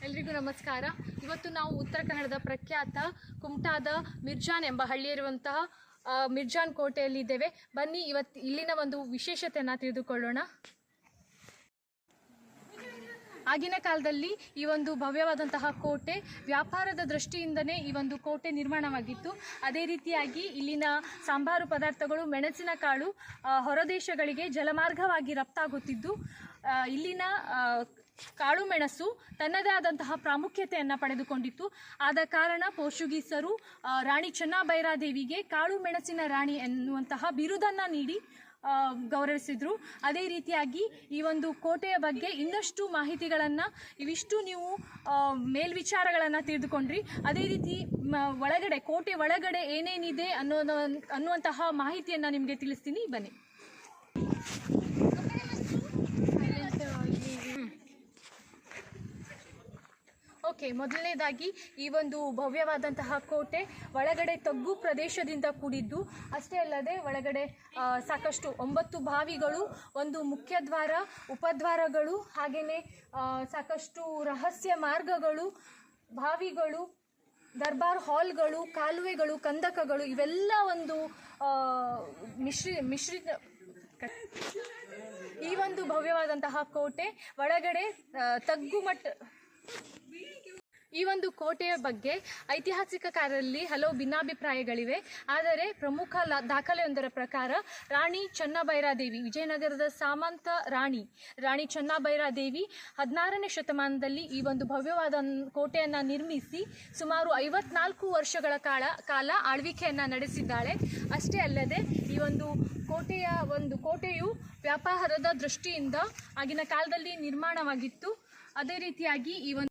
ಎಲ್ರಿಗೂ ನಮಸ್ಕಾರ. ಇವತ್ತು ನಾವು ಉತ್ತರ ಕನ್ನಡದ ಪ್ರಖ್ಯಾತ ಕುಮಟಾದ ಮಿರ್ಜಾನ್ ಎಂಬ ಹಳ್ಳಿಯಿರುವಂತಹ ಮಿರ್ಜಾನ್ ಕೋಟೆಯಲ್ಲಿದ್ದೇವೆ. ಬನ್ನಿ ಇವತ್ತು ಇಲ್ಲಿನ ಒಂದು ವಿಶೇಷತೆಯನ್ನು ತಿಳಿದುಕೊಳ್ಳೋಣ. ಆಗಿನ ಕಾಲದಲ್ಲಿ ಈ ಒಂದು ಭವ್ಯವಾದಂತಹ ಕೋಟೆ ವ್ಯಾಪಾರದ ದೃಷ್ಟಿಯಿಂದನೇ ಈ ಒಂದು ಕೋಟೆ ನಿರ್ಮಾಣವಾಗಿತ್ತು. ಅದೇ ರೀತಿಯಾಗಿ ಇಲ್ಲಿನ ಸಾಂಬಾರು ಪದಾರ್ಥಗಳು, ಮೆಣಸಿನಕಾಳು ಹೊರದೇಶಗಳಿಗೆ ಜಲಮಾರ್ಗವಾಗಿ ರಫ್ತಾಗುತ್ತಿದ್ದು, ಇಲ್ಲಿನ ಕಾಳು ಮೆಣಸು ತನ್ನದೇ ಆದಂತಹ ಪ್ರಾಮುಖ್ಯತೆಯನ್ನು ಪಡೆದುಕೊಂಡಿತ್ತು. ಆದ ಕಾರಣ ಪೋರ್ಚುಗೀಸರು ರಾಣಿ ಚೆನ್ನಬೈರಾದೇವಿಗೆ ಕಾಳು ಮೆಣಸಿನ ರಾಣಿ ಎನ್ನುವಂತಹ ಬಿರುದನ್ನು ನೀಡಿ ಗೌರವಿಸಿದರು. ಅದೇ ರೀತಿಯಾಗಿ ಈ ಒಂದು ಕೋಟೆಯ ಬಗ್ಗೆ ಇನ್ನಷ್ಟು ಮಾಹಿತಿಗಳನ್ನು ಇವಿಷ್ಟು ನೀವು ಮೇಲ್ವಿಚಾರಗಳನ್ನು ತಿಳಿದುಕೊಂಡ್ರಿ. ಅದೇ ರೀತಿ ಕೋಟೆ ಒಳಗಡೆ ಏನೇನಿದೆ ಅನ್ನುವಂತಹ ಮಾಹಿತಿಯನ್ನು ನಿಮಗೆ ತಿಳಿಸ್ತೀನಿ, ಬನ್ನಿ. ಓಕೆ, ಮೊದಲನೇದಾಗಿ ಈ ಒಂದು ಭವ್ಯವಾದಂತಹ ಕೋಟೆ ಒಳಗಡೆ ತಗ್ಗು ಪ್ರದೇಶದಿಂದ ಕೂಡಿದ್ದು. ಅಷ್ಟೇ ಅಲ್ಲದೆ ಒಳಗಡೆ ಸಾಕಷ್ಟು 9 ಬಾವಿಗಳು, ಒಂದು ಮುಖ್ಯದ್ವಾರ, ಉಪದ್ವಾರಗಳು, ಹಾಗೆಯೇ ಸಾಕಷ್ಟು ರಹಸ್ಯ ಮಾರ್ಗಗಳು, ಬಾವಿಗಳು, ದರ್ಬಾರ್ ಹಾಲ್ಗಳು, ಕಾಲುವೆಗಳು, ಕಂದಕಗಳು, ಇವೆಲ್ಲ ಒಂದು ಮಿಶ್ರಿತ ಈ ಒಂದು ಭವ್ಯವಾದಂತಹ ಕೋಟೆ ಒಳಗಡೆ ಈ ಒಂದು ಕೋಟೆಯ ಬಗ್ಗೆ ಐತಿಹಾಸಿಕಕಾರರಲ್ಲಿ ಹಲವು ಭಿನ್ನಾಭಿಪ್ರಾಯಗಳಿವೆ. ಆದರೆ ಪ್ರಮುಖ ದಾಖಲೆಯೊಂದರ ಪ್ರಕಾರ ರಾಣಿ ಚೆನ್ನಬೈರಾದೇವಿ, ವಿಜಯನಗರದ ಸಾಮಂತ ರಾಣಿ ಚೆನ್ನಬೈರಾದೇವಿ 16ನೇ ಶತಮಾನದಲ್ಲಿ ಈ ಒಂದು ಭವ್ಯವಾದ ಕೋಟೆಯನ್ನು ನಿರ್ಮಿಸಿ ಸುಮಾರು 54 ವರ್ಷಗಳ ಕಾಲ ಆಳ್ವಿಕೆಯನ್ನು ನಡೆಸಿದ್ದಾಳೆ. ಅಷ್ಟೇ ಅಲ್ಲದೆ ಈ ಒಂದು ಕೋಟೆಯು ವ್ಯಾಪಾರದ ದೃಷ್ಟಿಯಿಂದ ಆಗಿನ ಕಾಲದಲ್ಲಿ ನಿರ್ಮಾಣವಾಗಿತ್ತು. ಅದೇ ರೀತಿಯಾಗಿ ಈ ಒಂದು